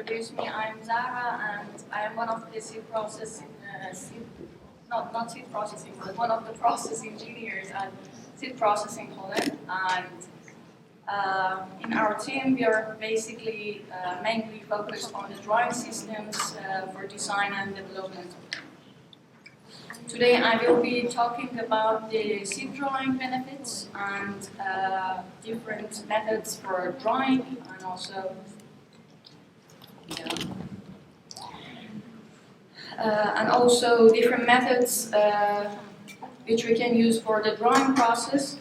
introduce me, I'm Zara, and I am one of the seed processing, not seed processing, but one of the process engineers at Seed Processing Holland. And in our team, we are basically mainly focused on the drying systems for design and development. Today I will be talking about the seed drying benefits and different methods for drying, and also different methods which we can use for the drying process,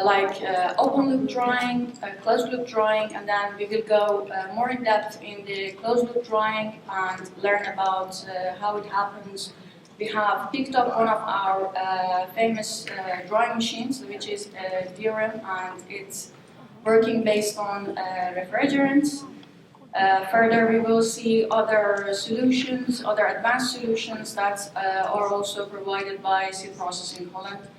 like open loop drying, closed loop drying, and then we will go more in depth in the closed loop drying and learn about how it happens. We have picked up one of our famous drying machines, which is DRM, and it's working based on refrigerants. Further, we will see other solutions, other advanced solutions that are also provided by Seed Processing Holland.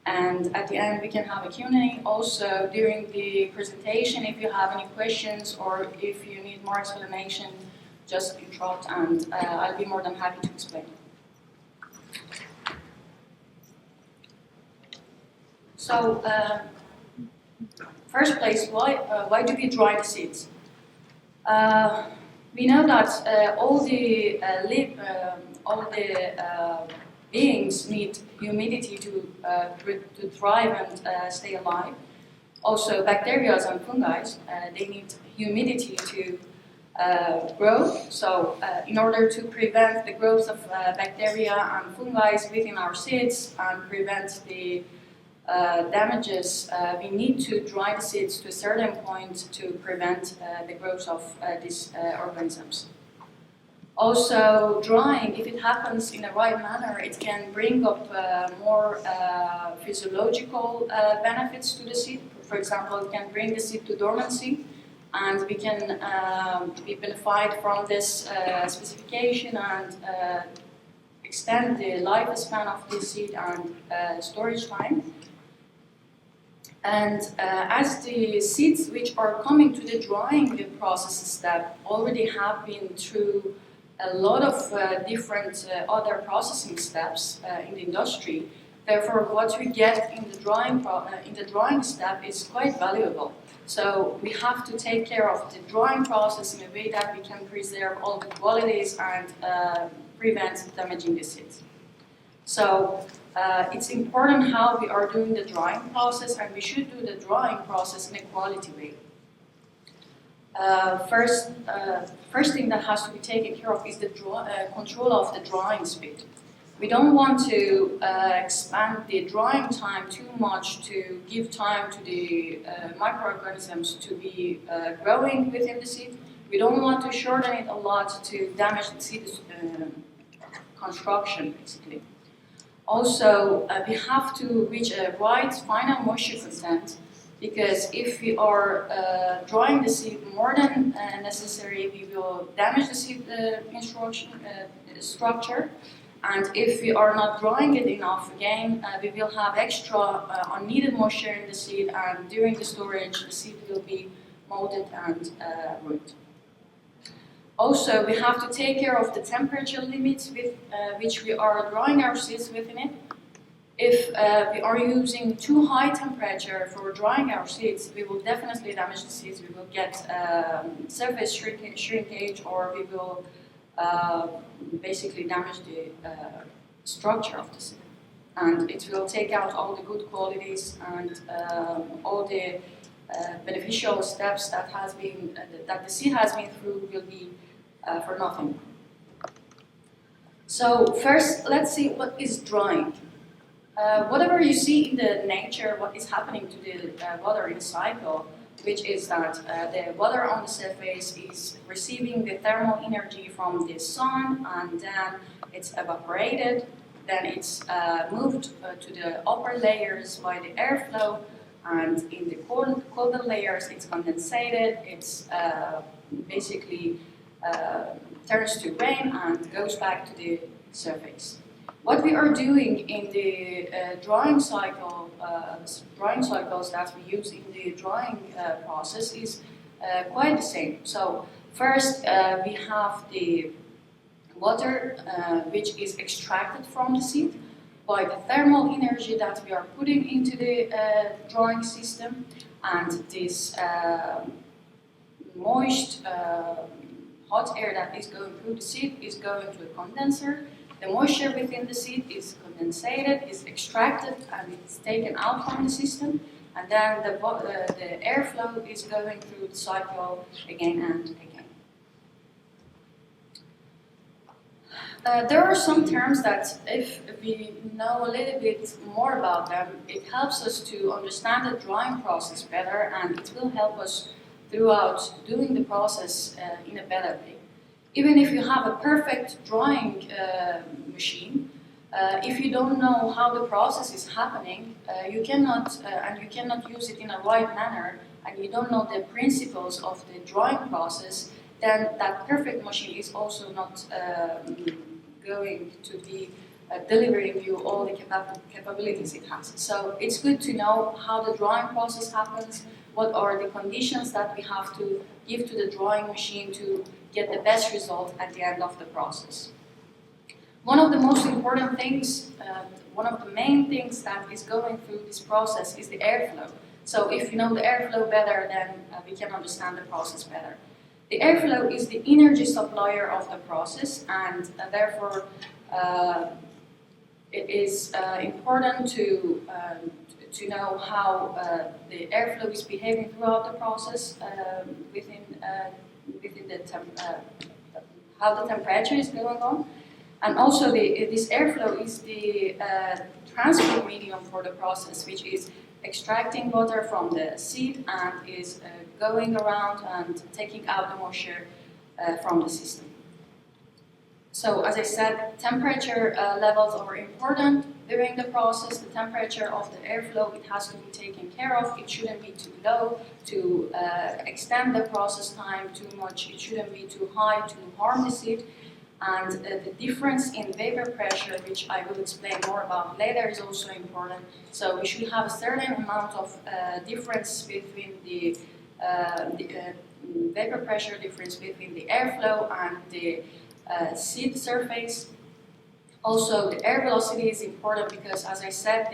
And at the end, we can have a Q&A. Also, during the presentation, if you have any questions or if you need more explanation, just interrupt and I'll be more than happy to explain. So, first place, why do we dry the seeds? We know that all the beings need humidity to thrive and stay alive. Also, bacteria and fungi, they need humidity to grow. So, in order to prevent the growth of bacteria and fungi within our seeds and prevent the damages, we need to dry the seeds to a certain point to prevent the growth of these organisms. Also, drying, if it happens in the right manner, it can bring up more physiological benefits to the seed. For example, it can bring the seed to dormancy, and we can be benefited from this specification and extend the lifespan of the seed and storage time. And as the seeds which are coming to the drying process step already have been through a lot of different other processing steps in the industry, therefore what we get in the drying step is quite valuable. So we have to take care of the drying process in a way that we can preserve all the qualities and prevent damaging the seeds. So it's important how we are doing the drying process, and we should do the drying process in a quality way. First thing that has to be taken care of is the control of the drying speed. We don't want to expand the drying time too much to give time to the microorganisms to be growing within the seed. We don't want to shorten it a lot to damage the seed construction, basically. Also, we have to reach a right final moisture content, because if we are drying the seed more than necessary, we will damage the seed structure. And if we are not drying it enough, again, we will have extra unneeded moisture in the seed, and during the storage, the seed will be molded and ruined. Also, we have to take care of the temperature limits with which we are drying our seeds within it. If we are using too high temperature for drying our seeds, we will definitely damage the seeds. We will get surface shrinkage, or we will basically damage the structure of the seed. And it will take out all the good qualities and all the beneficial steps that the seed has been through will be for nothing. So first, let's see what is drying. Whatever you see in the nature, what is happening to the water in the cycle, which is that the water on the surface is receiving the thermal energy from the sun, and then it's evaporated, then it's moved to the upper layers by the airflow, and in the colder layers it's condensated, it's basically turns to rain and goes back to the surface. What we are doing in the drying cycles that we use in the drying process is quite the same. So first we have the water which is extracted from the seed by the thermal energy that we are putting into the drying system, and this moist hot air that is going through the seed is going to a condenser. The moisture within the seed is condensated, is extracted, and it's taken out from the system, and then the airflow is going through the cycle again and again. There are some terms that, if we know a little bit more about them, it helps us to understand the drying process better, and it will help us throughout doing the process in a better way. Even if you have a perfect drying machine, if you don't know how the process is happening, you cannot use it in a right manner, and you don't know the principles of the drying process, then that perfect machine is also not going to be delivering you all the capabilities it has. So it's good to know how the drying process happens, what are the conditions that we have to give to the drying machine to get the best result at the end of the process. One of the most important things, one of the main things that is going through this process is the airflow. So if you know the airflow better, then we can understand the process better. The airflow is the energy supplier of the process, and therefore it is important to know how the airflow is behaving throughout the process within how the temperature is going on, and also this airflow is the transport medium for the process, which is extracting water from the seed and is going around and taking out the moisture from the system. So as I said, temperature levels are important during the process. The temperature of the airflow, it has to be taken care of. It shouldn't be too low to extend the process time too much. It shouldn't be too high to harm the seed. And the difference in vapor pressure, which I will explain more about later, is also important. So we should have a certain amount of difference between the vapor pressure difference between the airflow and the seed surface. Also, the air velocity is important because, as I said,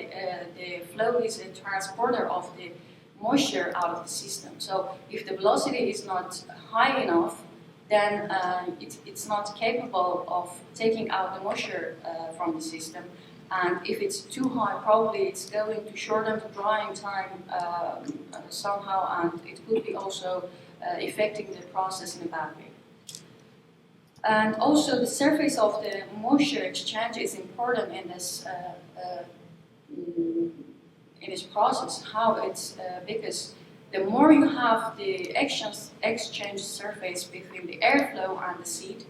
the flow is a transporter of the moisture out of the system. So if the velocity is not high enough, then it's not capable of taking out the moisture from the system. And if it's too high, probably it's going to shorten the drying time somehow, and it could be also affecting the process in a bad way. And also the surface of the moisture exchange is important in this process. How it's because the more you have the exchange surface between the airflow and the seed,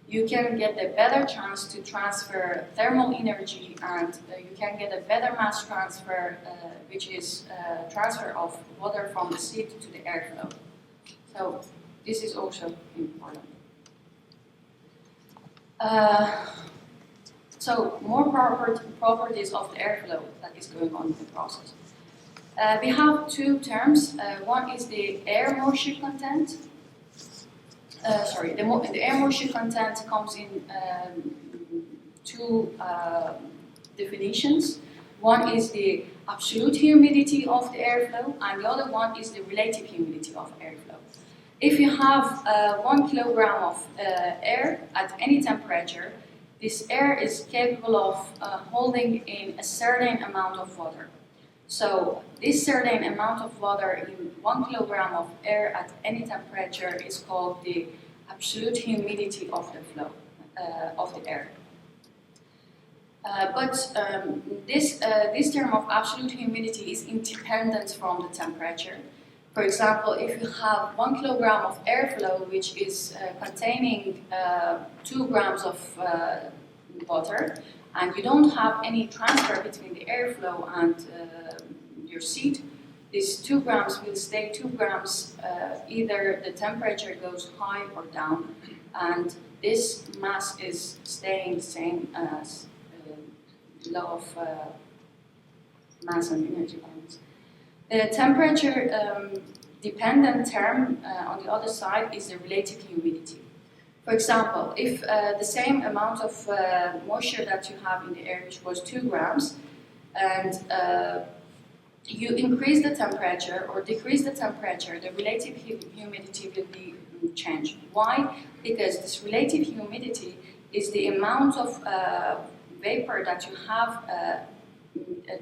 you can get a better chance to transfer thermal energy, and you can get a better mass transfer, which is transfer of water from the seed to the airflow. So this is also important. So more properties of the airflow that is going on in the process. We have two terms. One is the air moisture content. The air moisture content comes in two definitions. One is the absolute humidity of the airflow, and the other one is the relative humidity of airflow. If you have 1 kilogram of air at any temperature, this air is capable of holding in a certain amount of water. So this certain amount of water in 1 kilogram of air at any temperature is called the absolute humidity of the flow of the air. This term of absolute humidity is independent from the temperature. For example, if you have 1 kilogram of airflow, which is containing 2 grams of water, and you don't have any transfer between the airflow and your seed, these 2 grams will stay 2 grams, either the temperature goes high or down, and this mass is staying the same as law of mass and energy balance. The temperature dependent term on the other side is the relative humidity. For example, if the same amount of moisture that you have in the air, which was 2 grams, and you increase the temperature or decrease the temperature, the relative humidity will be changed. Why? Because this relative humidity is the amount of vapor that you have,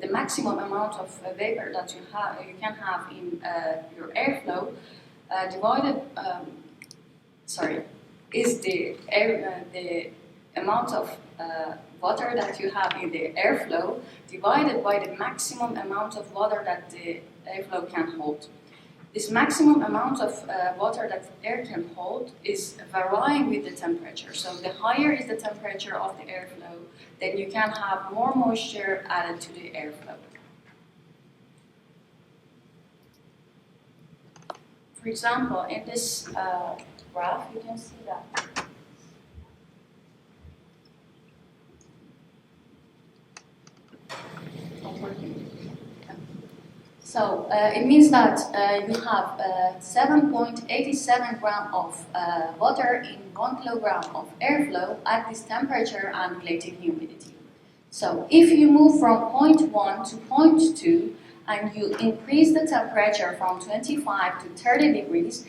the maximum amount of vapor that you can have in your airflow divided. Is the amount of water that you have in the airflow divided by the maximum amount of water that the airflow can hold. This maximum amount of water that air can hold is varying with the temperature. So the higher is the temperature of the airflow, then you can have more moisture added to the airflow. For example, in this graph, you can see that. So it means that you have 7.87 grams of water in 1 kilogram of airflow at this temperature and relative humidity. So if you move from point 1 to point 2 and you increase the temperature from 25 to 30 degrees,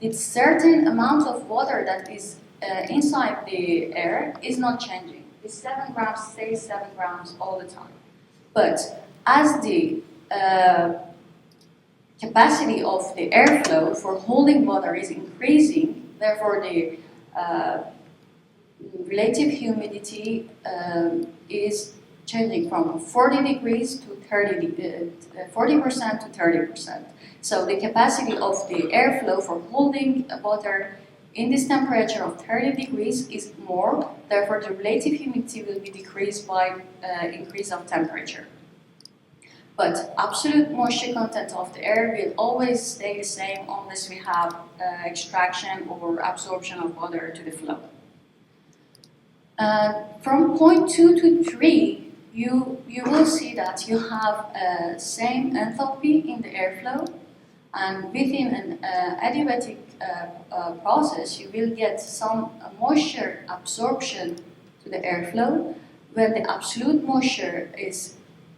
it's certain amount of water that is inside the air is not changing. This 7 grams stays 7 grams all the time. But as the capacity of the airflow for holding water is increasing, therefore the relative humidity is changing from 40 degrees to 40% to 30%. So the capacity of the airflow for holding water in this temperature of 30 degrees is more, therefore the relative humidity will be decreased by increase of temperature. But absolute moisture content of the air will always stay the same unless we have extraction or absorption of water to the flow. From point 2 to 3, you will see that you have same enthalpy in the airflow, and within an adiabatic process you will get some moisture absorption to the airflow. When the absolute moisture is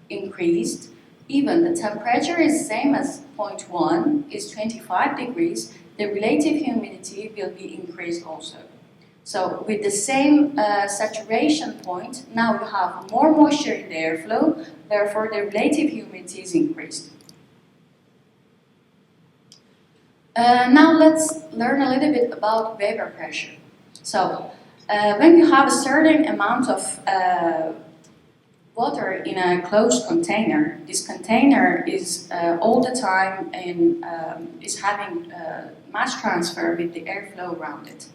increased, even the temperature is same as point 1, is 25 degrees, the relative humidity will be increased also. So with the same saturation point, now you have more moisture in the airflow, therefore the relative humidity is increased. Now let's learn a little bit about vapor pressure. So when you have a certain amount of water in a closed container, this container is all the time is having mass transfer with the airflow around it.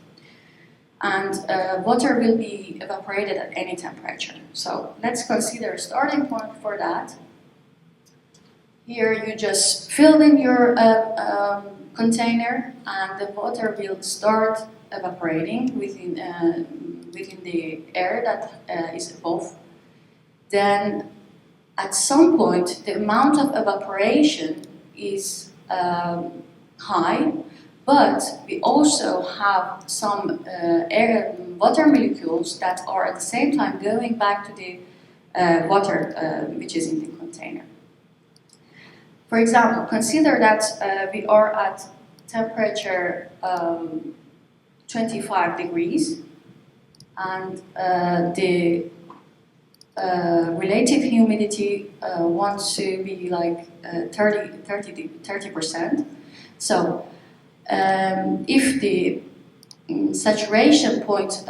And water will be evaporated at any temperature. So let's consider a starting point for that. Here you just fill in your container and the water will start evaporating within the air that is above. Then at some point the amount of evaporation is high, but we also have some water molecules that are at the same time going back to the water which is in the container. For example, consider that we are at temperature 25 degrees and the relative humidity wants to be like 30%. So if the saturation point,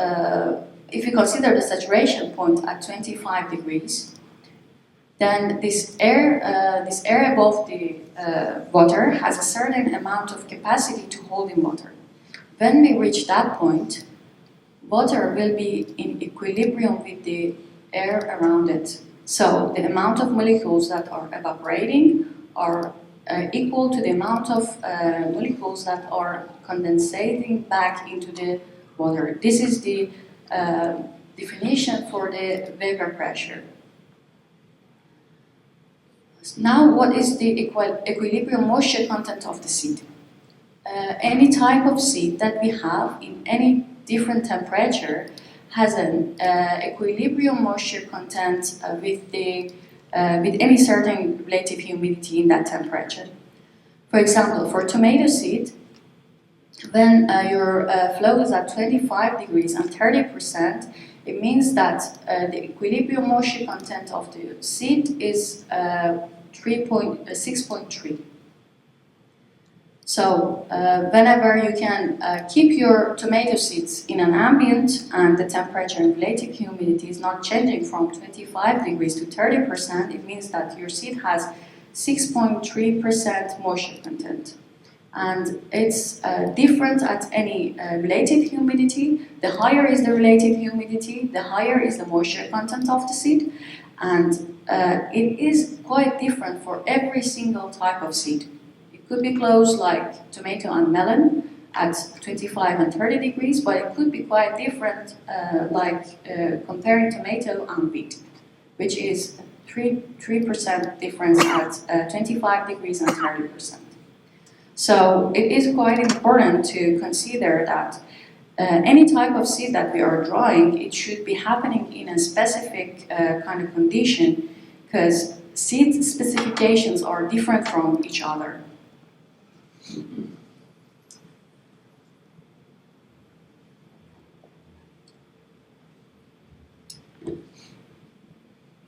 if you consider the saturation point at 25 degrees, then this air above the water has a certain amount of capacity to hold in water. When we reach that point, water will be in equilibrium with the air around it. So the amount of molecules that are evaporating are equal to the amount of molecules that are condensating back into the water. This is the definition for the vapor pressure. Now, what is the equilibrium moisture content of the seed? any type of seed that we have in any different temperature has an equilibrium moisture content with any certain relative humidity in that temperature. For example, for tomato seed, when your flow is at 25 degrees and 30%, it means that the equilibrium moisture content of the seed is 6.3. So whenever you can keep your tomato seeds in an ambient and the temperature and relative humidity is not changing from 25 degrees to 30%, it means that your seed has 6.3% moisture content. And it's different at any relative humidity. The higher is the relative humidity, the higher is the moisture content of the seed. And it is quite different for every single type of seed. Could be close like tomato and melon at 25 and 30 degrees, but it could be quite different comparing tomato and wheat, which is 3% difference at 25 degrees and 30%. So it is quite important to consider that any type of seed that we are drying, it should be happening in a specific kind of condition, because seed specifications are different from each other.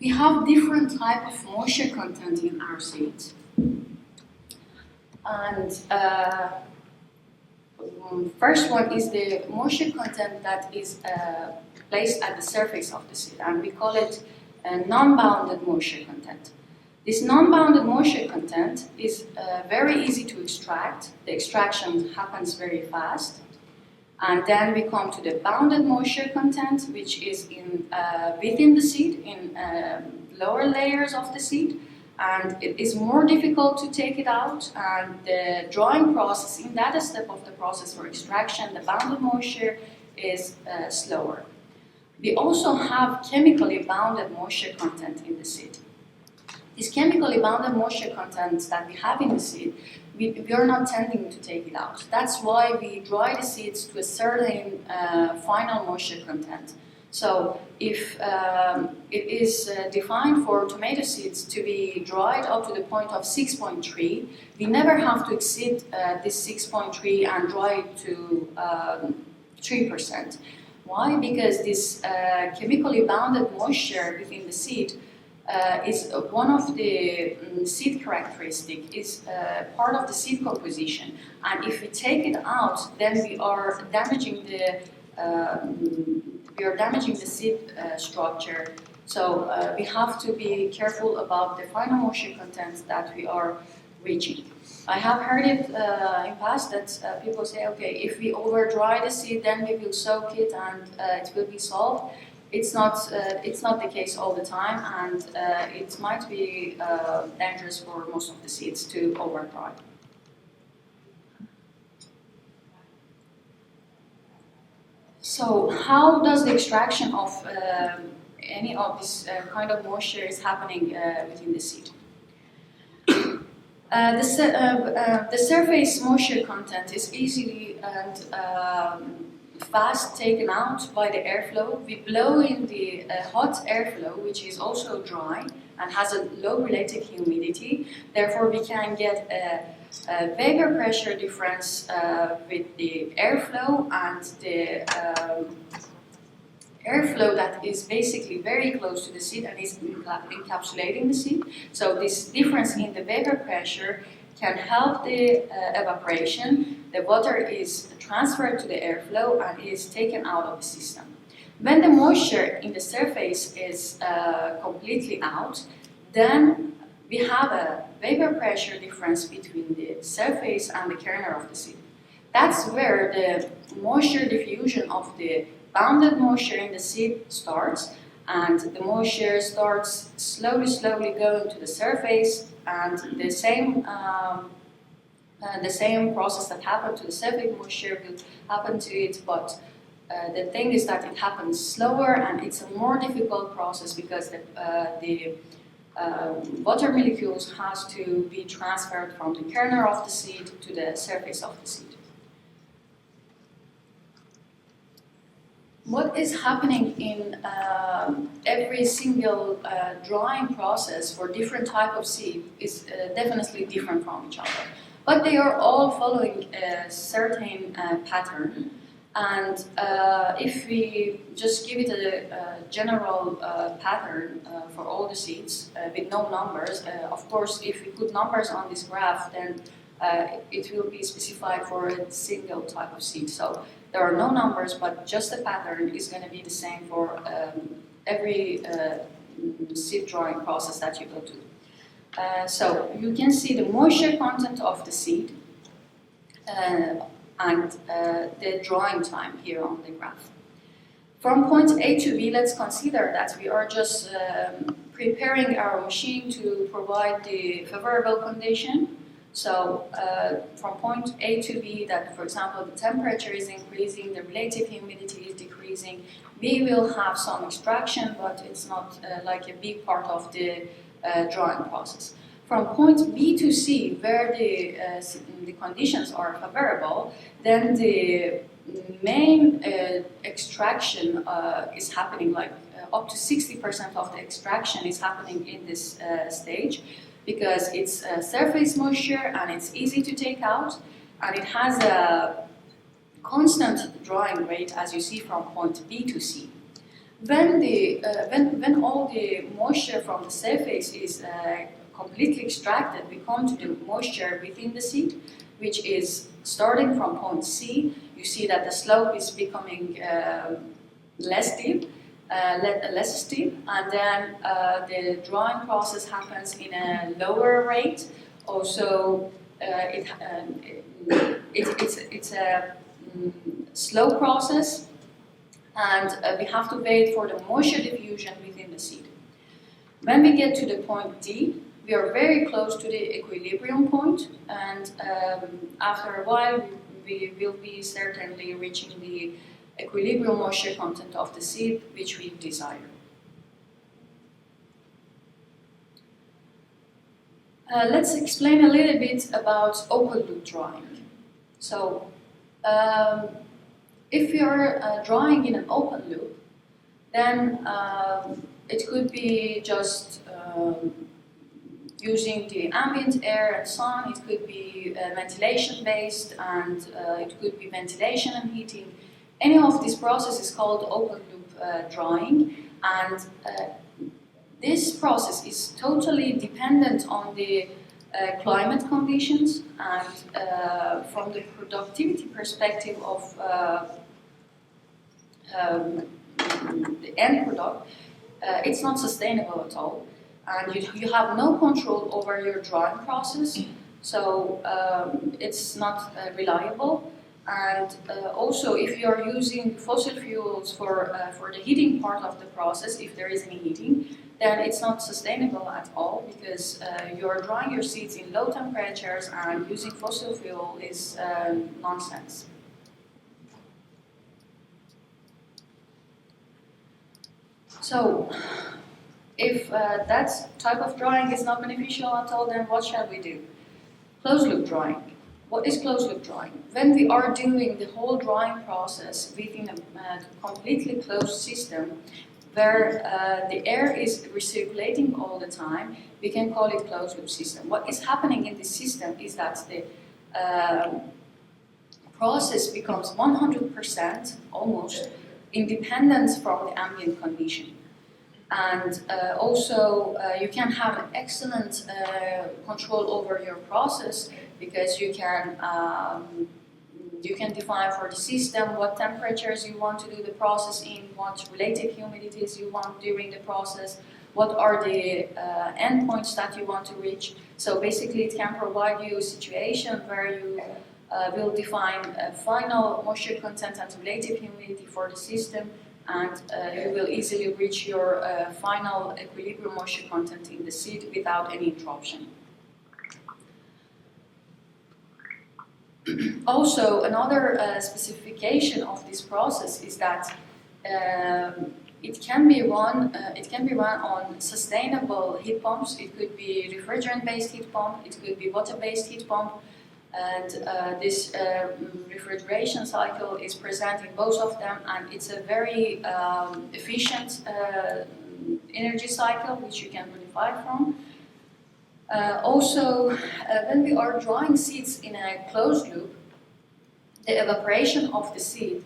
We have different type of moisture content in our seeds. And first one is the moisture content that is placed at the surface of the seed, and we call it a non-bounded moisture content. This non-bounded moisture content is very easy to extract. The extraction happens very fast. And then we come to the bounded moisture content, which is within the seed, in lower layers of the seed. And it is more difficult to take it out. And the drying process, in that step of the process for extraction, the bounded moisture is slower. We also have chemically bounded moisture content in the seed. This chemically bounded moisture content that we have in the seed, we are not tending to take it out. That's why we dry the seeds to a certain final moisture content. So if it is defined for tomato seeds to be dried up to the point of 6.3, we never have to exceed this 6.3 and dry it to 3%. Why? Because this chemically bounded moisture within the seed is one of the seed characteristics, is part of the seed composition. And if we take it out, then we are damaging the seed structure. So we have to be careful about the final moisture content that we are reaching. I have heard it in past that people say, okay, if we over dry the seed, then we will soak it and it will be solved. It's not the case all the time, and it might be dangerous for most of the seeds to over dry. So how does the extraction of any of this kind of moisture is happening within the seed? The surface moisture content is easily and fast taken out by the airflow. We blow in the hot airflow, which is also dry and has a low relative humidity. Therefore, we can get a vapor pressure difference with the airflow, and the airflow that is basically very close to the seed and is encapsulating the seed. So this difference in the vapor pressure can help the evaporation. The water is transferred to the airflow and is taken out of the system. When the moisture in the surface is completely out, then we have a vapor pressure difference between the surface and the kernel of the seed. That's where the moisture diffusion of the bounded moisture in the seed starts, and the moisture starts slowly going to the surface, and the same process that happened to the surface moisture will happen to it, but the thing is that it happens slower, and it's a more difficult process because the water molecules has to be transferred from the kernel of the seed to the surface of the seed. What is happening in every single drying process for different type of seed is definitely different from each other. But they are all following a certain pattern. And if we just give it a general pattern for all the seeds with no numbers, of course, if we put numbers on this graph, then it will be specified for a single type of seed. So there are no numbers, but just the pattern is going to be the same for every seed drying process that you go to. So you can see the moisture content of the seed and the drying time here on the graph. From point A to B, let's consider that we are just preparing our machine to provide the favorable condition. So from point A to B, that for example the temperature is increasing, the relative humidity is decreasing, we will have some extraction, but it's not like a big part of the drying process. From point B to C, where the conditions are favorable, then the main extraction is happening, like up to 60% of the extraction is happening in this stage, because it's surface moisture and it's easy to take out, and it has a constant drying rate, as you see from point B to C. When all the moisture from the surface is completely extracted, we come to the moisture within the seed, which is starting from point C. You see that the slope is becoming less steep, and then the drying process happens in a lower rate. Also, it's a slow process, and we have to wait for the moisture diffusion within the seed. When we get to the point D, we are very close to the equilibrium point, and after a while we will be certainly reaching the equilibrium moisture content of the seed which we desire. Let's explain a little bit about open loop drying. So if you're drying in an open loop, then it could be just using the ambient air and sun, it could be ventilation based, and it could be ventilation and heating. Any of this process is called open loop drying, and this process is totally dependent on the climate conditions, and from the productivity perspective of the end product, it's not sustainable at all. And you have no control over your drying process, so it's not reliable. And also, if you are using fossil fuels for the heating part of the process, if there is any heating, then it's not sustainable at all, because you are drying your seeds in low temperatures, and using fossil fuel is nonsense. So, if that type of drying is not beneficial at all, then what shall we do? Closed loop drying. What is closed loop drying? When we are doing the whole drying process within a completely closed system, where the air is recirculating all the time, we can call it closed loop system. What is happening in this system is that the process becomes 100% almost independent from the ambient condition. And also, you can have an excellent control over your process, because you can define for the system what temperatures you want to do the process in, what relative humidities you want during the process, what are the endpoints that you want to reach. So basically, it can provide you a situation where you will define a final moisture content and relative humidity for the system, and you will easily reach your final equilibrium moisture content in the seed without any interruption. Also, another specification of this process is that it can be run. It can be run on sustainable heat pumps. It could be refrigerant-based heat pump. It could be water-based heat pump. And this refrigeration cycle is present in both of them, and it's a very efficient energy cycle which you can modify from. Also, when we are drying seeds in a closed loop, the evaporation of the seed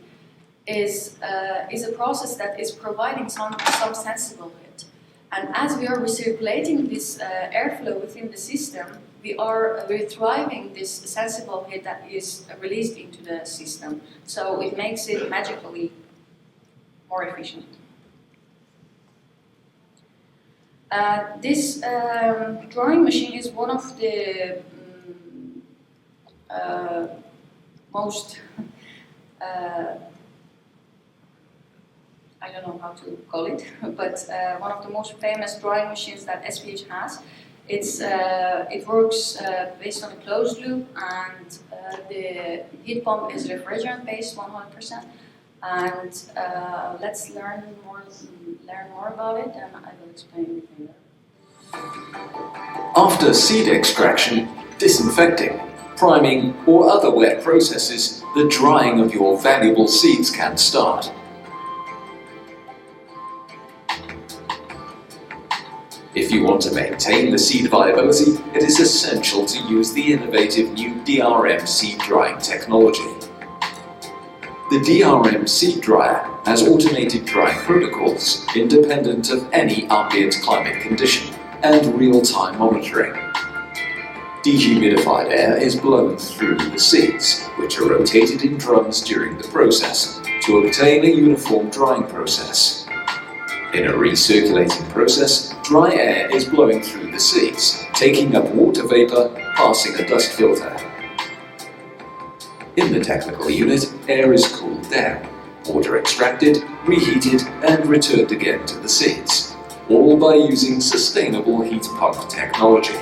is a process that is providing some sensible heat. And as we are recirculating this airflow within the system, we're driving this sensible heat that is released into the system. So it makes it magically more efficient. This drying machine is one of the most, I don't know how to call it, but one of the most famous drying machines that SPH has. It works based on a closed loop, and the heat pump is refrigerant-based 100%. And let's learn more about it, and I will explain everything there. After seed extraction, disinfecting, priming, or other wet processes, the drying of your valuable seeds can start. If you want to maintain the seed viability, it is essential to use the innovative new DRM seed drying technology. The DRM seed dryer has automated drying protocols independent of any ambient climate condition and real-time monitoring. Dehumidified air is blown through the seeds, which are rotated in drums during the process to obtain a uniform drying process. In a recirculating process, dry air is blowing through the seeds, taking up water vapor, passing a dust filter. In the technical unit, air is cooled down, water extracted, reheated, and returned again to the seeds, all by using sustainable heat pump technology.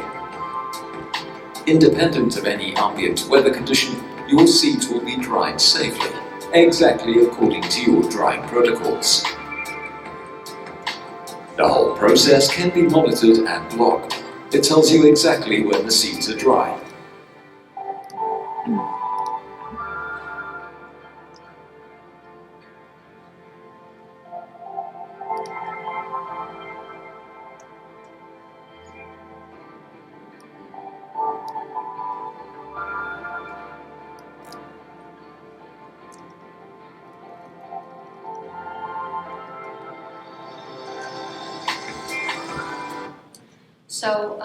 Independent of any ambient weather condition, your seeds will be dried safely, exactly according to your drying protocols. The whole process can be monitored and logged. It tells you exactly when the seeds are dry. So,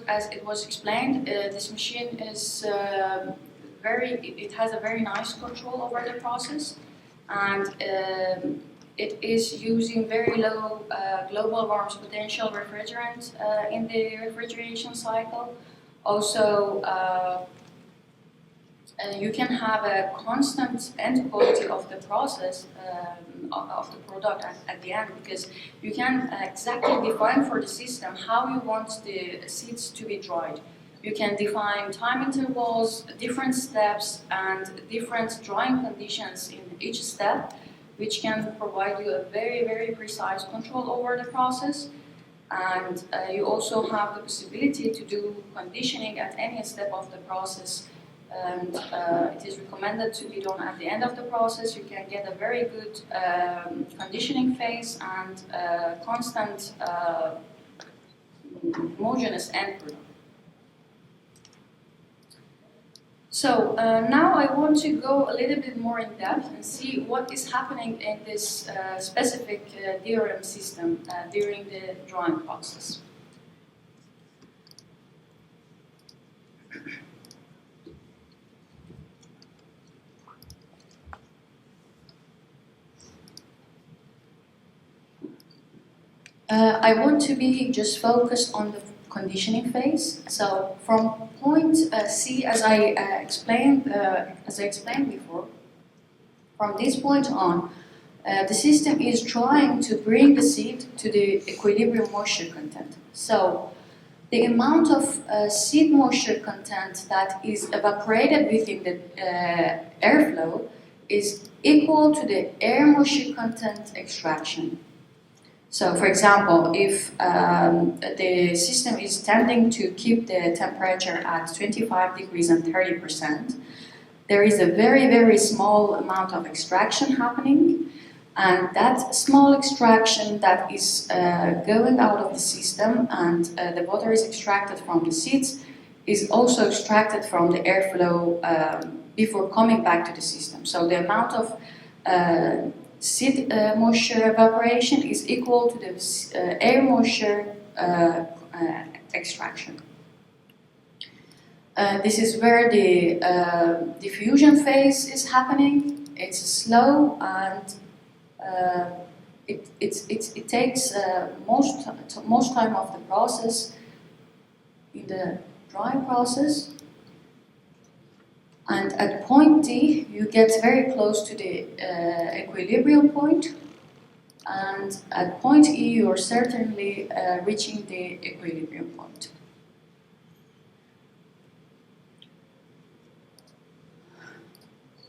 as it was explained, this machine is it has a very nice control over the process, and it is using very low global warming potential refrigerant in the refrigeration cycle. Also, you can have a constant end quality of the process of the product at the end, because you can exactly define for the system how you want the seeds to be dried. You can define time intervals, different steps, and different drying conditions in each step, which can provide you a very, very precise control over the process. And you also have the possibility to do conditioning at any step of the process. And it is recommended to be done at the end of the process. You can get a very good conditioning phase and constant homogeneous end product. So now I want to go a little bit more in depth and see what is happening in this specific DRM system during the drying process. I want to be just focused on the conditioning phase. So from point C, as I explained before, from this point on, the system is trying to bring the seed to the equilibrium moisture content. So the amount of seed moisture content that is evaporated within the airflow is equal to the air moisture content extraction. So, for example, if the system is tending to keep the temperature at 25 degrees and 30%, there is a very, very small amount of extraction happening, and that small extraction that is going out of the system and the water is extracted from the seeds is also extracted from the airflow before coming back to the system. So the amount of seed moisture evaporation is equal to the air moisture extraction. This is where the diffusion phase is happening. It's slow and it takes most time of the process in the drying process. And at point D, you get very close to the equilibrium point, and at point E, you are certainly reaching the equilibrium point.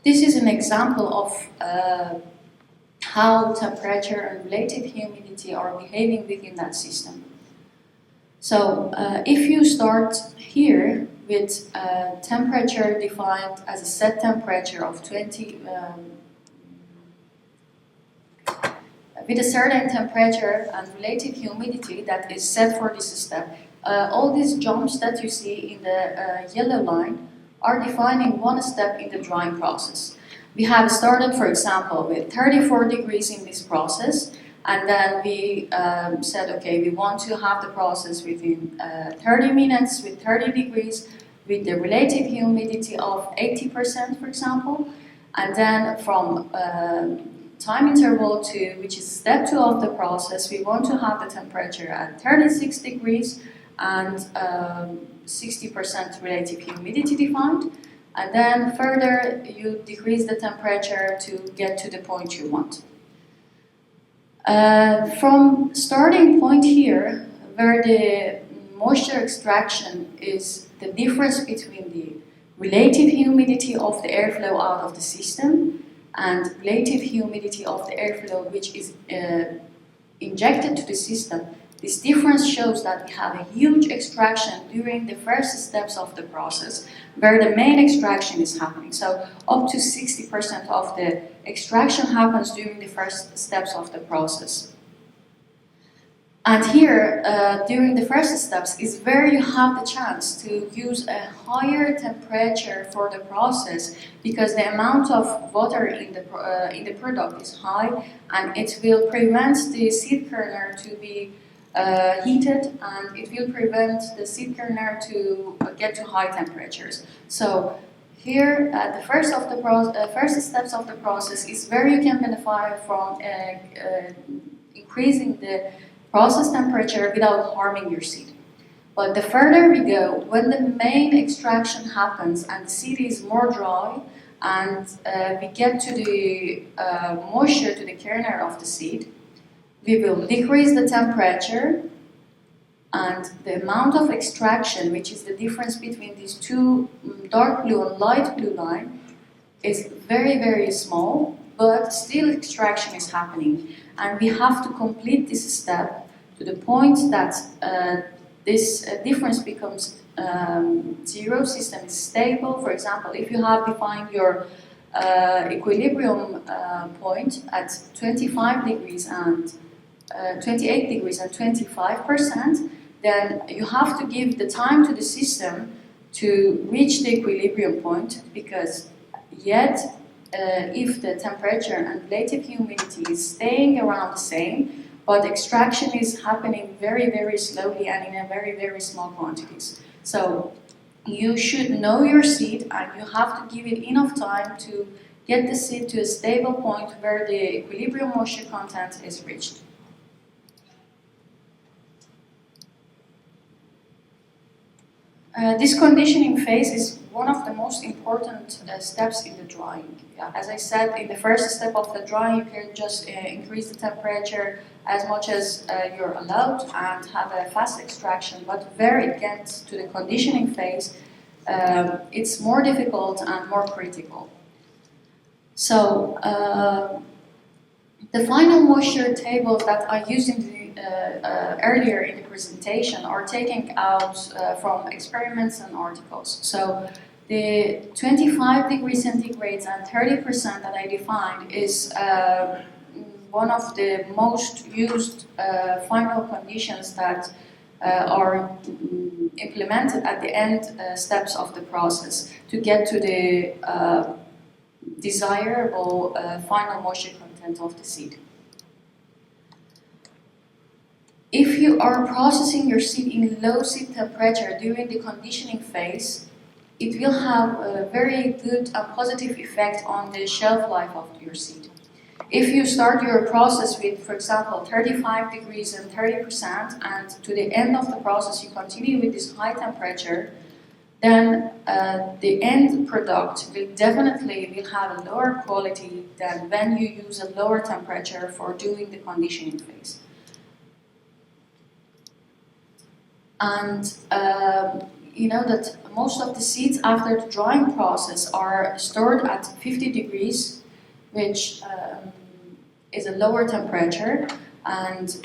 This is an example of how temperature and relative humidity are behaving within that system. So if you start here with temperature defined as a set temperature of 20, with a certain temperature and relative humidity that is set for this step, all these jumps that you see in the yellow line are defining one step in the drying process. We have started, for example, with 34 degrees in this process, and then we said, okay, we want to have the process within 30 minutes with 30 degrees with the relative humidity of 80%, for example. And then from time interval 2, which is step 2 of the process, we want to have the temperature at 36 degrees and 60% relative humidity defined. And then further, you decrease the temperature to get to the point you want. From starting point here, where the moisture extraction is the difference between the relative humidity of the airflow out of the system and relative humidity of the airflow which is injected to the system, this difference shows that we have a huge extraction during the first steps of the process, where the main extraction is happening. So up to 60% of the extraction happens during the first steps of the process. And here, during the first steps, is where you have the chance to use a higher temperature for the process, because the amount of water in the product is high, and it will prevent the seed kernel to be heated, and it will prevent the seed kernel to get to high temperatures. So here, the first steps of the process is where you can benefit from increasing the process temperature without harming your seed. But the further we go, when the main extraction happens and the seed is more dry, and we get to the moisture to the kernel of the seed, we will decrease the temperature, and the amount of extraction, which is the difference between these two dark blue and light blue line, is very, very small, but still extraction is happening. And we have to complete this step to the point that this difference becomes zero, system is stable. For example, if you have defined your equilibrium point at 25 degrees and 28 degrees and 25%, then you have to give the time to the system to reach the equilibrium point, because yet if the temperature and relative humidity is staying around the same, but extraction is happening very, very slowly and in a very, very small quantities. So you should know your seed, and you have to give it enough time to get the seed to a stable point where the equilibrium moisture content is reached. This conditioning phase is one of the most important steps in the drying. As I said, in the first step of the drying, you can just increase the temperature as much as you're allowed and have a fast extraction. But where it gets to the conditioning phase, it's more difficult and more critical. So the final moisture tables that I used in the, earlier in the presentation are taken out from experiments and articles. So the 25 degrees centigrade and 30% that I defined is one of the most used final conditions that are implemented at the end steps of the process to get to the desirable final moisture content of the seed. If you are processing your seed in low seed temperature during the conditioning phase, it will have a very good and positive effect on the shelf life of your seed. If you start your process with, for example, 35 degrees and 30%, and to the end of the process you continue with this high temperature, then the end product will definitely have a lower quality than when you use a lower temperature for doing the conditioning phase. And you know that most of the seeds after the drying process are stored at 50 degrees, which is a lower temperature. And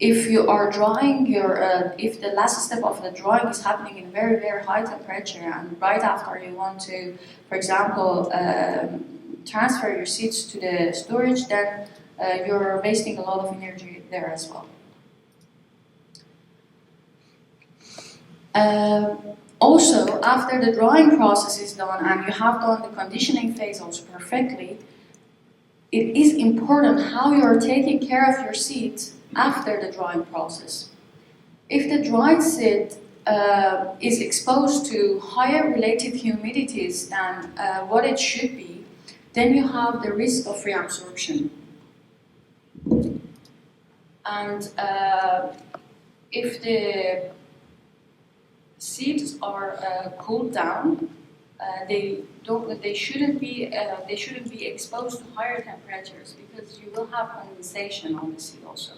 if you are drying your, if the last step of the drying is happening in very, very high temperature, and right after you want to, for example, transfer your seeds to the storage, then you're wasting a lot of energy there as well. Also, after the drying process is done and you have done the conditioning phase also perfectly, it is important how you are taking care of your seeds after the drying process. If the dried seed is exposed to higher relative humidities than what it should be, then you have the risk of reabsorption. And if the seeds are cooled down, they shouldn't be exposed to higher temperatures, because you will have condensation on the seed also.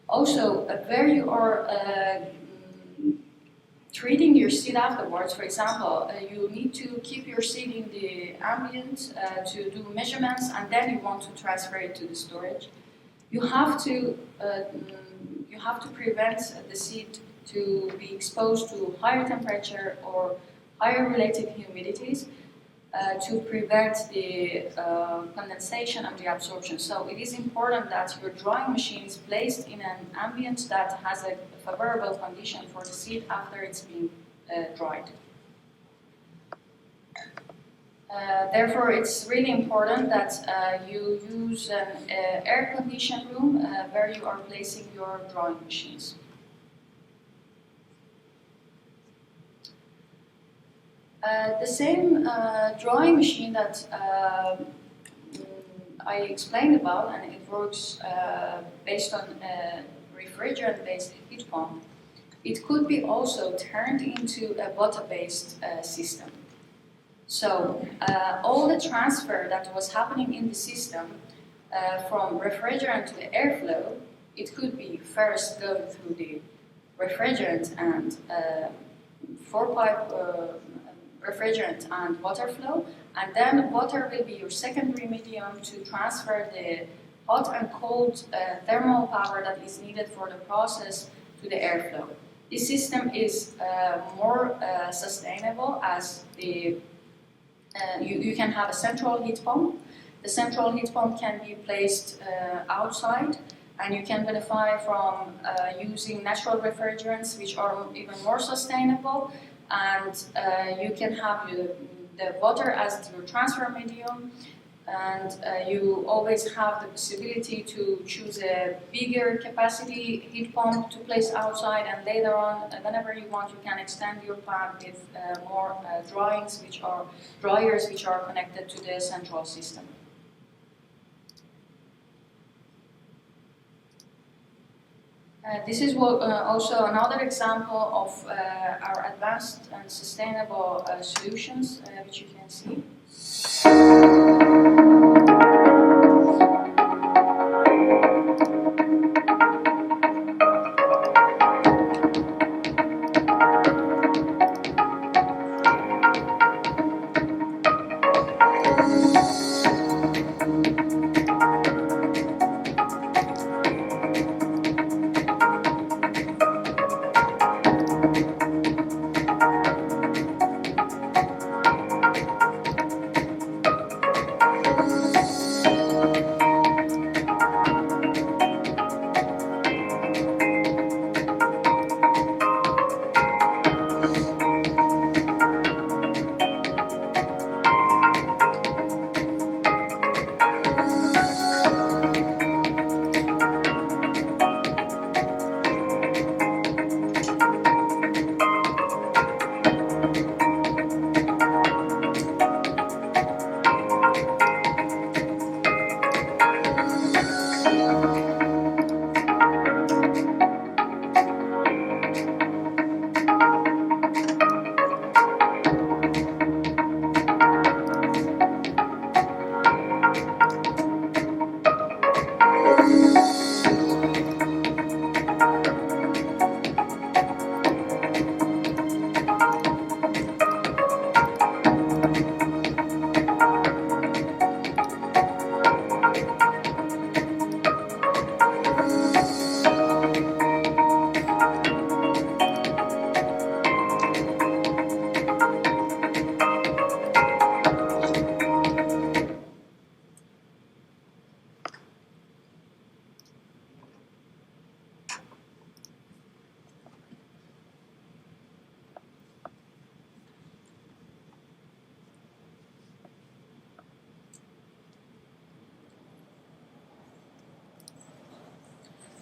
Also, where you are treating your seed afterwards, for example, you need to keep your seed in the ambient to do measurements, and then you want to transfer it to the storage. You have to prevent the seed to be exposed to higher temperature or higher relative humidities to prevent the condensation and reabsorption. So it is important that your drying machine is placed in an ambient that has a favorable condition for the seed after it's been dried. Therefore, it's really important that you use an air-conditioned room where you are placing your drying machines. The same drying machine that I explained about, and it works based on a refrigerant-based heat pump, it could be also turned into a water-based system. So all the transfer that was happening in the system from refrigerant to the airflow, it could be first going through the refrigerant and four-pipe refrigerant and water flow, and then water will be your secondary medium to transfer the hot and cold thermal power that is needed for the process to the airflow. This system is more sustainable, as the you can have a central heat pump. The central heat pump can be placed outside, and you can benefit from using natural refrigerants, which are even more sustainable. And you can have the water as your transfer medium, and you always have the possibility to choose a bigger capacity heat pump to place outside, and later on, whenever you want, you can extend your plant with more dryers which are connected to the central system. This is also another example of our advanced and sustainable solutions, which you can see.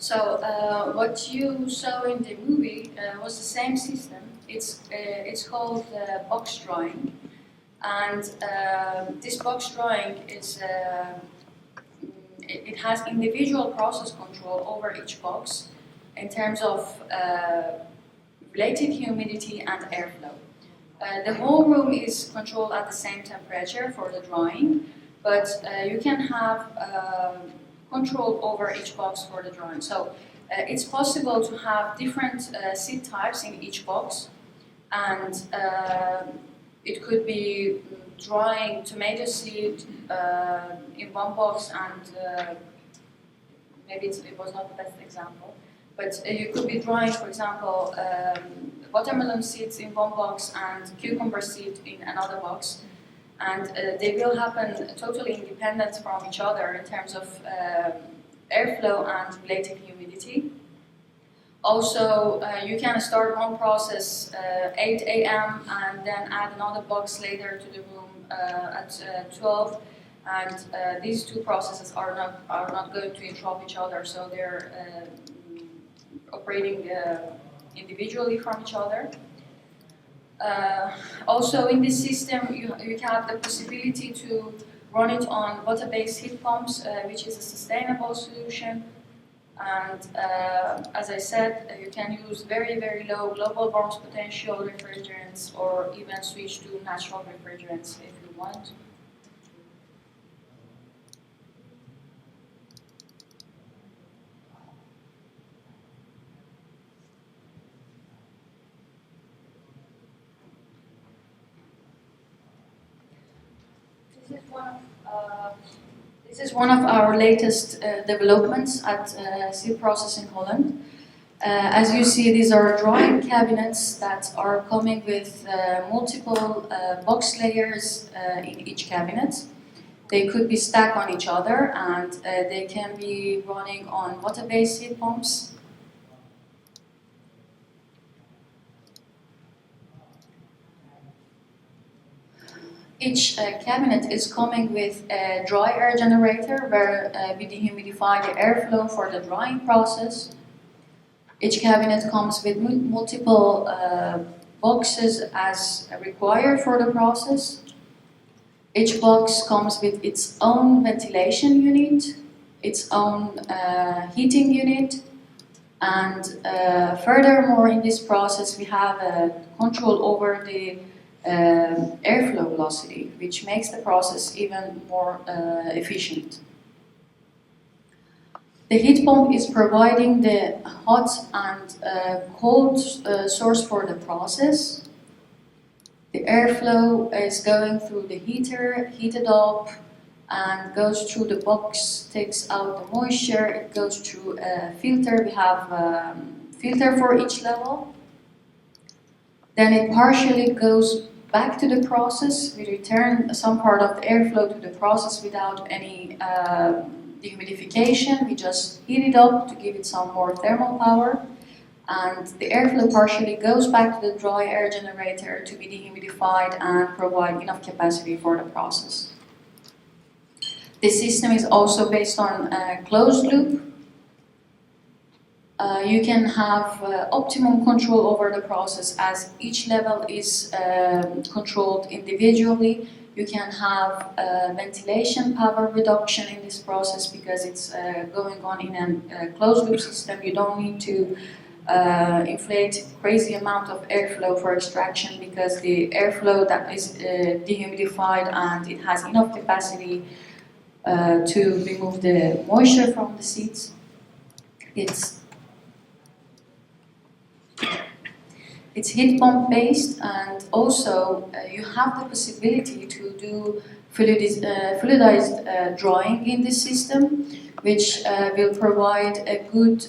So what you saw in the movie was the same system. It's called box drying, and this box drying is it has individual process control over each box in terms of relative humidity and airflow. The whole room is controlled at the same temperature for the drying, but you can have control over each box for the drying. So it's possible to have different seed types in each box, and it could be drying tomato seed in one box, and maybe it was not the best example, but you could be drying, for example, watermelon seeds in one box and cucumber seed in another box. And they will happen totally independent from each other in terms of airflow and relative humidity. Also, you can start one process 8 a.m. and then add another box later to the room at 12. And these two processes are not going to interrupt each other, so they're operating individually from each other. Also in this system you have the possibility to run it on water-based heat pumps, which is a sustainable solution. And as I said, you can use very, very low global warmth potential refrigerants, or even switch to natural refrigerants if you want. This is one of our latest developments at Seed Process in Holland. As you see, these are drying cabinets that are coming with multiple box layers in each cabinet. They could be stacked on each other, and they can be running on water-based heat pumps. Each cabinet is coming with a dry air generator where we dehumidify the airflow for the drying process. Each cabinet comes with multiple boxes as required for the process. Each box comes with its own ventilation unit, its own heating unit, and furthermore in this process we have control over the airflow velocity, which makes the process even more efficient. The heat pump is providing the hot and cold source for the process. The airflow is going through the heater, heated up, and goes through the box, takes out the moisture, it goes through a filter. We have a filter for each level. Then it partially goes back to the process. We return some part of the airflow to the process without any dehumidification. We just heat it up to give it some more thermal power. And the airflow partially goes back to the dry air generator to be dehumidified and provide enough capacity for the process. This system is also based on a closed loop. You can have optimum control over the process as each level is controlled individually. You can have ventilation power reduction in this process because it's going on in a closed loop system. You don't need to inflate crazy amount of airflow for extraction because the airflow that is dehumidified and it has enough capacity to remove the moisture from the seeds. It's heat pump based, and also you have the possibility to do fluidized drying in this system, which will provide a good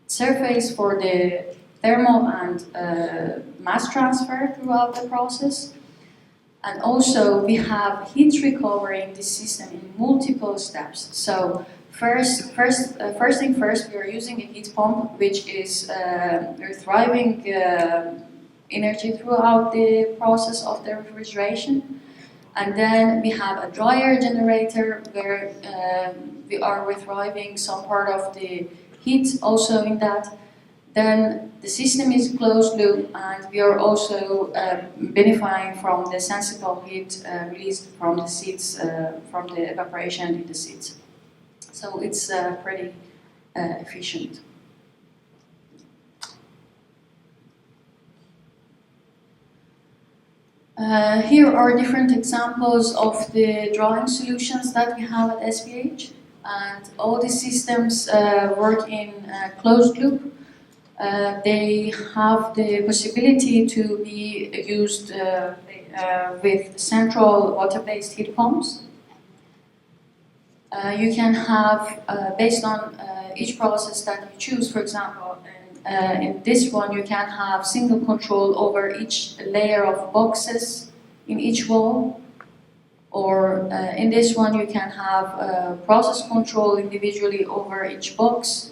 surface for the thermal and mass transfer throughout the process. And also we have heat recovery in this system in multiple steps. So first thing first, we are using a heat pump which is retrieving energy throughout the process of the refrigeration. And then we have a dryer generator where we are retrieving some part of the heat also in that. Then the system is closed loop, and we are also benefiting from the sensible heat released from the seeds, from the evaporation in the seeds. So it's pretty efficient. Here are different examples of the drying solutions that we have at SPH, and all these systems work in closed loop. They have the possibility to be used with central water-based heat pumps. You can have, based on each process that you choose, for example, in this one you can have single control over each layer of boxes in each wall, or in this one you can have process control individually over each box.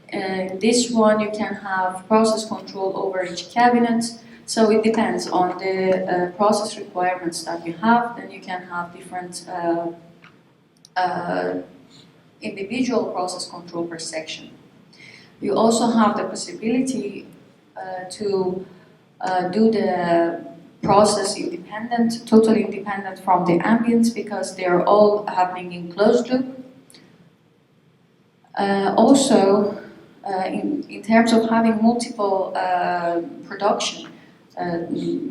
In this one you can have process control over each cabinet. So it depends on the process requirements that you have. Then you can have different individual process control per section. You also have the possibility to do the process independent, totally independent from the ambient, because they are all happening in closed loop. Also, in terms of having multiple production,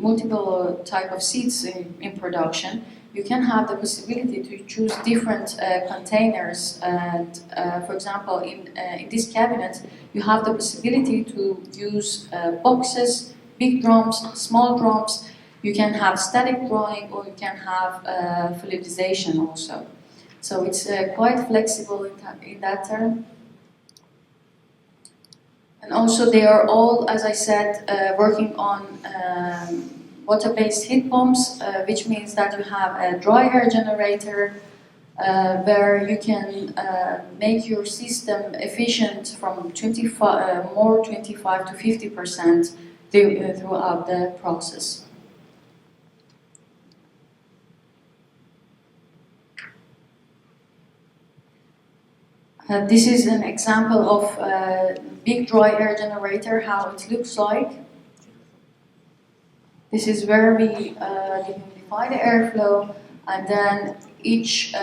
multiple type of seeds in production, you can have the possibility to choose different containers. And for example, in this cabinet, you have the possibility to use boxes, big drums, small drums. You can have static drying, or you can have fluidization also. So it's quite flexible in that term. And also they are all, as I said, working on water-based heat pumps, which means that you have a dry air generator where you can make your system efficient from 25 to 50% throughout the process. This is an example of a big dry air generator, how it looks like. This is where we dehumidify the airflow, and then each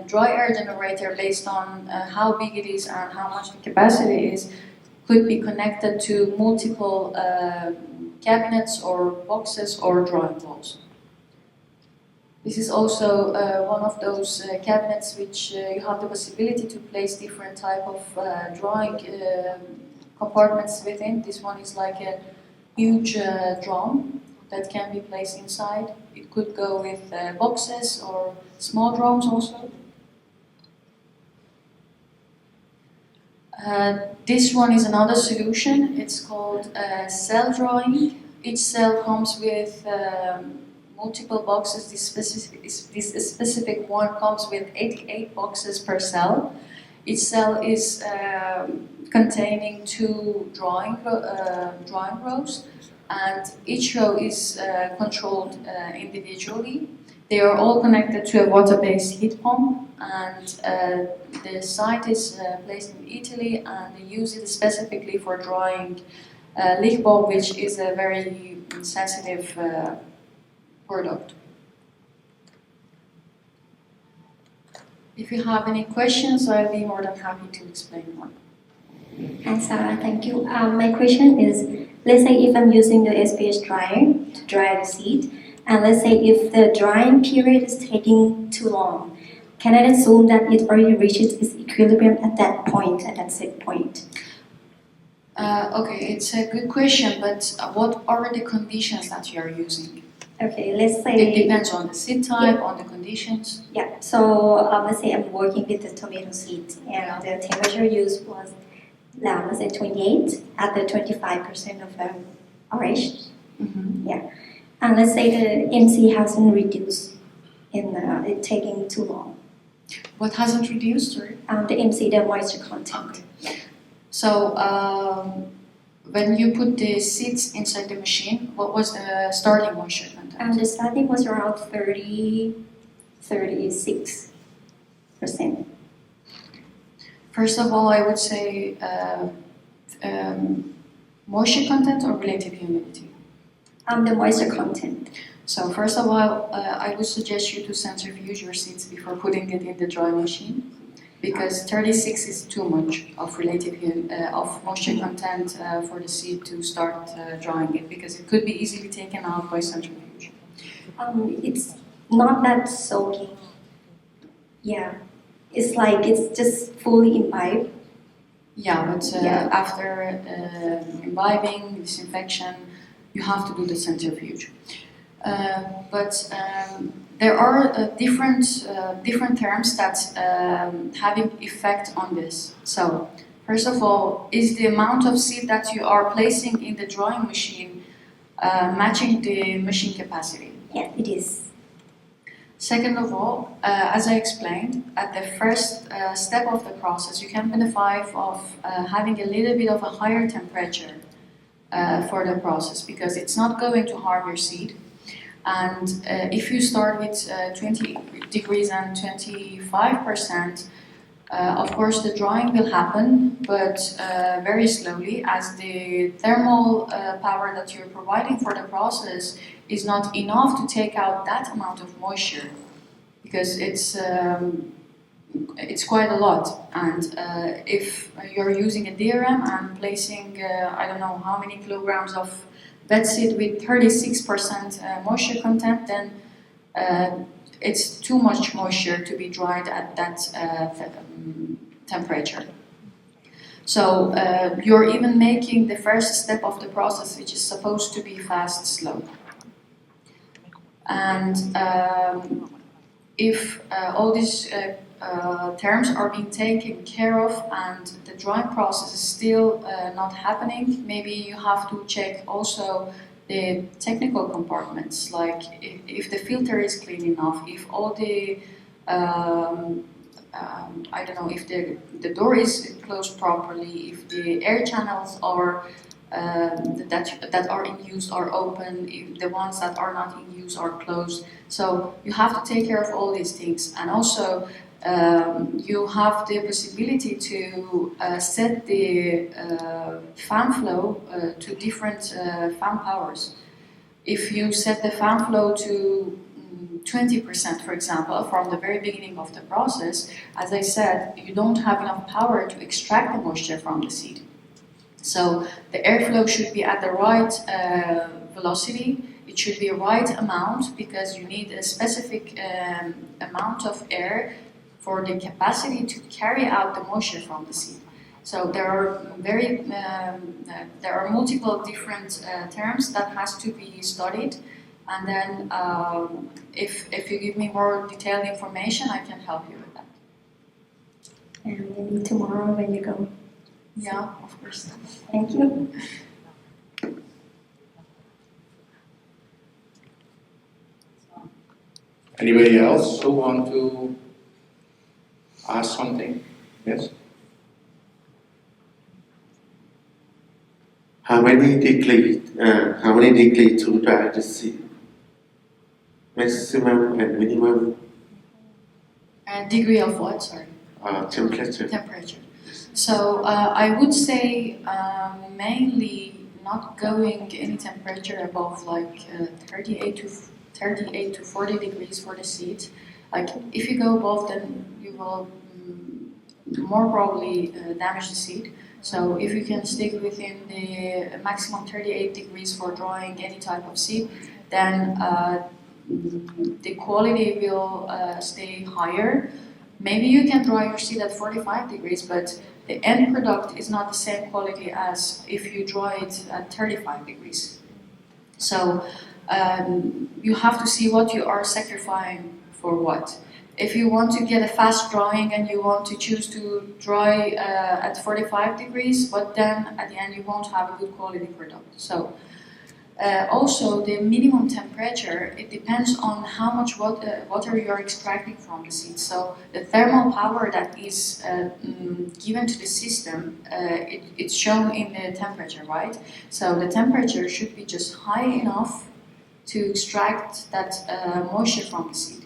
dry air generator, based on how big it is and how much the capacity is, could be connected to multiple cabinets or boxes or drying walls. This is also one of those cabinets which you have the possibility to place different type of drying compartments within. This one is like a huge drum that can be placed inside. It could go with boxes or small drums also. This one is another solution. It's called cell drying. Each cell comes with multiple boxes. This specific one comes with 88 boxes per cell. Each cell is containing 2 drying rows, and each row is controlled individually. They are all connected to a water-based heat pump, and the site is placed in Italy, and they use it specifically for drying leaf bulb, which is a very sensitive product. If you have any questions, I'll be more than happy to explain more. Hi Sarah, thank you. My question is, let's say if I'm using the SPH dryer to dry the seed, and let's say if the drying period is taking too long, can I assume that it already reaches its equilibrium at that point, at that set point? Okay, it's a good question, but what are the conditions that you are using? Okay, let's say... It depends on the seed type, on the conditions. Yeah, so let's say I'm working with the tomato seed, and the temperature used was, let's say 28 at the 25% of the RH. Mm-hmm. Yeah, and let's say the MC hasn't reduced in it taking too long. What hasn't reduced, or? The MC, the moisture content. Okay. Yeah. So when you put the seeds inside the machine, what was the starting moisture content? The starting was around 30 36%? First of all, I would say moisture content or relative humidity. The moisture content. So first of all, I would suggest you to centrifuge your seeds before putting it in the drying machine, because 36 is too much of of moisture content for the seed to start drying it, because it could be easily taken out by centrifuge. It's not that soaking. Yeah, it's like it's just fully imbibed. Yeah, but Yeah. after imbibing, disinfection, you have to do the centrifuge. But there are different terms that having effect on this. So, first of all, is the amount of seed that you are placing in the drying machine matching the machine capacity? Yeah, it is. Second of all, as I explained, at the first step of the process, you can benefit of having a little bit of a higher temperature for the process, because it's not going to harm your seed. And if you start with 20 degrees and 25%, of course the drying will happen, but very slowly, as the thermal power that you're providing for the process is not enough to take out that amount of moisture, because it's quite a lot. And if you're using a DRM and placing I don't know how many kilograms of bed seed with 36% moisture content, then it's too much moisture to be dried at that temperature. So you're even making the first step of the process, which is supposed to be fast, slow. And if all these terms are being taken care of and the drying process is still not happening, maybe you have to check also the technical compartments, like if the filter is clean enough, if all the I don't know, if the door is closed properly, if the air channels are that are in use are open, if the ones that are not in use are closed. So you have to take care of all these things, and also you have the possibility to set the fan flow to different fan powers. If you set the fan flow to 20%, for example, from the very beginning of the process, as I said, you don't have enough power to extract the moisture from the seed. So the airflow should be at the right velocity. It should be a right amount, because you need a specific amount of air for the capacity to carry out the moisture from the seed. So there are multiple different terms that has to be studied, and then if you give me more detailed information, I can help you with that. And maybe tomorrow when you go. Yeah, of course. Thank you. Anybody else who want to ask something? Yes? How many degree to dry the seed? Maximum and minimum Degree of what? Sorry. temperature. Temperature. So I would say mainly not going any temperature above like 38 to 40 degrees for the seed. Like if you go above, then you will more probably damage the seed. So if you can stick within the maximum 38 degrees for drying any type of seed, then the quality will stay higher. Maybe you can dry your seed at 45 degrees, but the end product is not the same quality as if you dry it at 35 degrees. So you have to see what you are sacrificing for what. If you want to get a fast drying and you want to choose to dry at 45 degrees, but then at the end you won't have a good quality product. So also the minimum temperature, it depends on how much water you are extracting from the seed. So the thermal power that is given to the system, it's shown in the temperature, right? So the temperature should be just high enough to extract that moisture from the seed.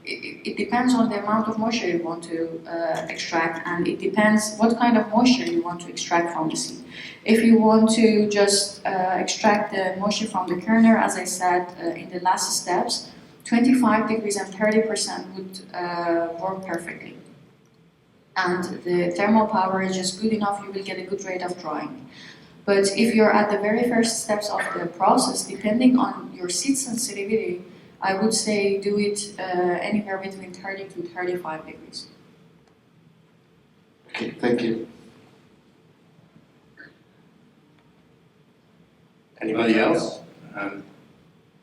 it depends on the amount of moisture you want to extract, and it depends what kind of moisture you want to extract from the seed. If you want to just extract the moisture from the kernel, as I said in the last steps, 25 degrees and 30% would work perfectly. And the thermal power is just good enough, you will get a good rate of drying. But if you're at the very first steps of the process, depending on your seed sensitivity, I would say do it anywhere between 30 to 35 degrees. Okay, thank you. Anybody else?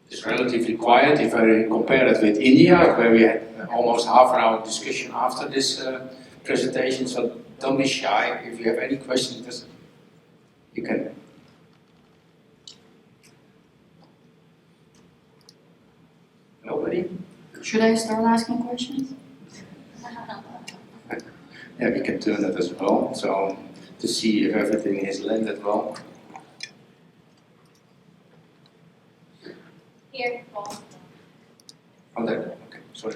It's relatively quiet if I compare it with India, where we had almost half an hour discussion after this presentation. So don't be shy. If you have any questions, you can. Nobody? Should I start asking questions? Yeah, we can turn it as well. So to see if everything is landed well. Here, Paul. Oh, there. Okay, sorry.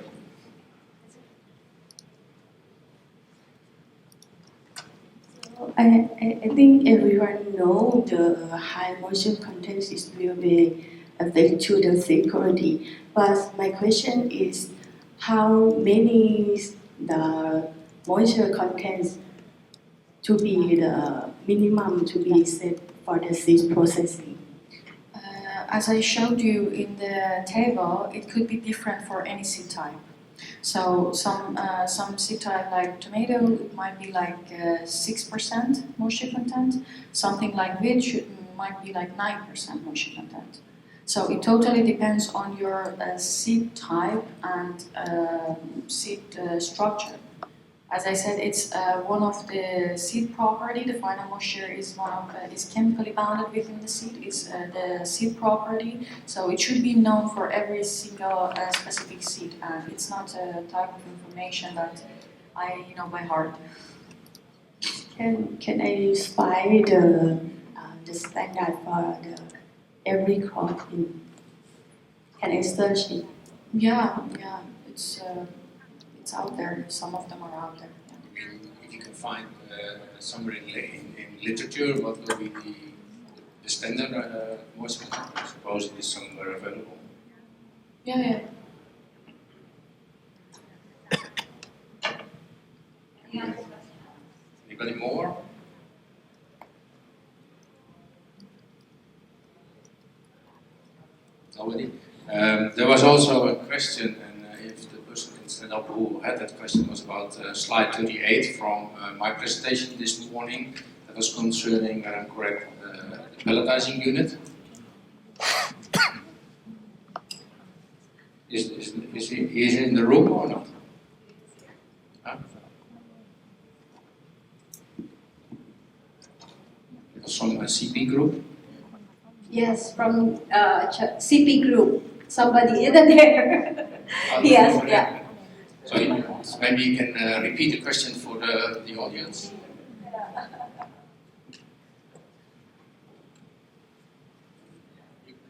I think everyone know the high moisture content is will be affect to the seed quality. But my question is, how many the moisture contents to be the minimum to be set for the seed processing? As I showed you in the table, it could be different for any seed type. So some seed type like tomato, it might be like 6% moisture content. Something like wheat might be like 9% moisture content. So it totally depends on your seed type and seed structure. As I said, it's one of the seed property. The final moisture is is chemically bounded within the seed. It's the seed property, so it should be known for every single specific seed, and it's not a type of information that I know by heart. Can I spy the standard for the every crop in? Can I search it? Yeah, it's out there. Some of them are out there. If you can find somewhere in literature what will be the standard moisture content, I suppose it is somewhere available. Yeah. Anybody more? Nobody? There was also a question, and if the person can stand up who had that question, was about slide 38 from my presentation this morning. That was concerning, where I'm correct, the pelletizing unit. Is he in the room or not? Huh? Some CP group? Yes, from CP group. Somebody isn't there. Yes, yeah. So maybe you can repeat the question for the audience.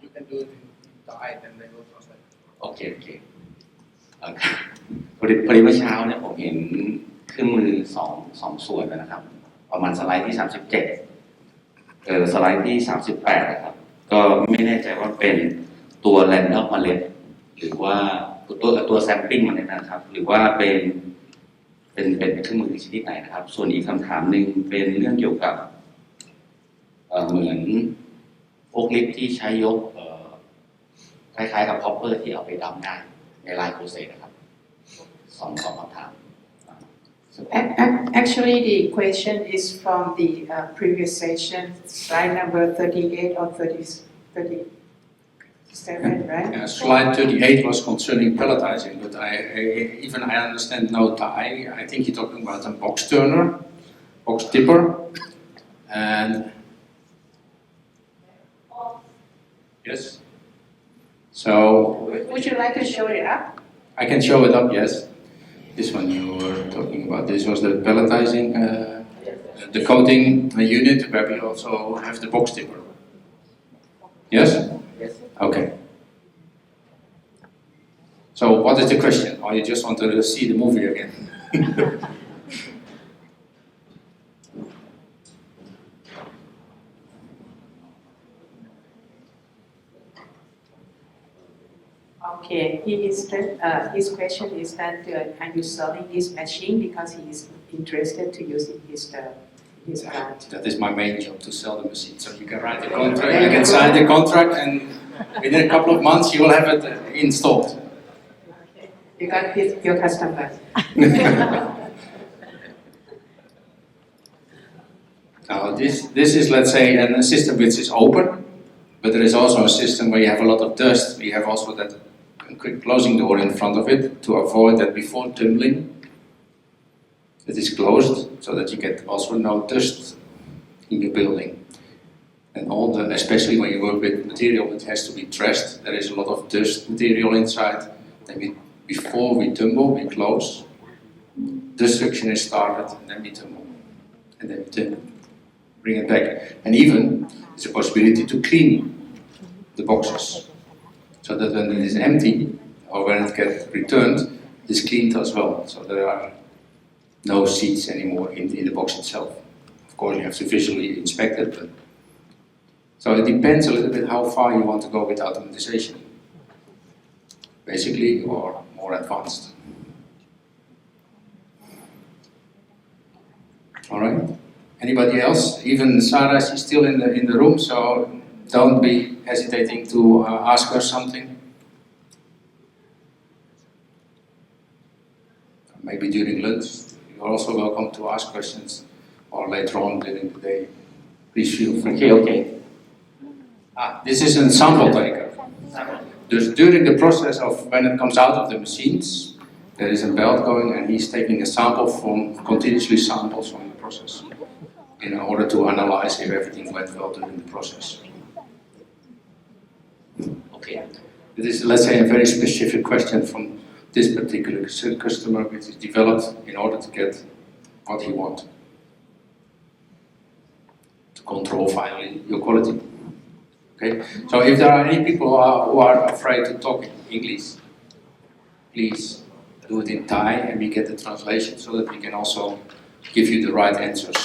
You can do it in Thai and they will translate. โอเคพอดีเมื่อเช้าเนี่ยผมเห็นเครื่องมือสองส่วนนะครับประมาณสไลด์ที่37สไลด์ที่38นะครับก็ไม่แน่ใจว่าเป็นตัวแรนดอมเมล็ดหรือว่าตัวแซมปิ้งมันนะครับหรือว่าเป็นเครื่องมือชนิดไหนนะครับส่วนอีกคำถามหนึ่งเป็นเรื่องเกี่ยวกับเหมือนโฟล์คลิฟท์ที่ใช้ยกคล้ายๆกับฮอปเปอร์ที่เอาไปดำได้ในไลน์โปรเซสนะครับสองคำถาม Actually, the question is from the previous session, slide number 38 or 37, right? Slide 38 was concerning pelletizing, but I understand no Thai. I think you're talking about a box turner, box tipper, and yes. So Would you like to show it up? I can show it up, yes. This one you were talking about. This was the pelletizing, the coating unit, where we also have the box tipper. Yes? Yes. Okay. So what is the question? Or you just want to see the movie again? Okay, his question is that are you selling this machine because he is interested to use it in his plant? That is my main job, to sell the machine. So you can write the contract, you can sign the contract, and within a couple of months you will have it installed. You got your customer. Now this is, let's say, a system which is open, but there is also a system where you have a lot of dust. We have also that quick closing door in front of it to avoid that before tumbling. It is closed so that you get also no dust in your building. And all the, especially when you work with material that has to be trashed, there is a lot of dust material inside. Then before we tumble, we close. Destruction is started, and then we tumble. And then we bring it back. And even, there's a possibility to clean the boxes. So that when it is empty, or when it gets returned, it's cleaned as well. So there are no seeds anymore in the box itself. Of course, you have to visually inspect it. But so it depends a little bit how far you want to go with automatization. Basically, or more advanced. All right. Anybody else? Even Sarah, she's still in the room, so don't be hesitating to ask her something. Maybe during lunch, you're also welcome to ask questions, or later on during the day. Please feel free. Okay. This is a sample taker. During the process of when it comes out of the machines, there is a belt going, and he's taking a sample continuously samples from the process in order to analyze if everything went well during the process. Okay. It is, let's say, a very specific question from this particular customer, which is developed in order to get what he wants. To control finally your quality. Okay? So if there are any people who are afraid to talk in English, please do it in Thai and we get the translation so that we can also give you the right answers.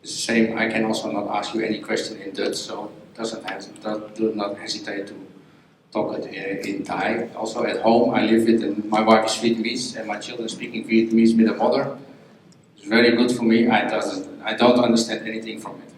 It's the same, I can also not ask you any question in Dutch, so do not hesitate to talk it in Thai. Also at home I live with, and my wife is Vietnamese and my children speaking Vietnamese with a mother. It's very good for me. I don't understand anything from it.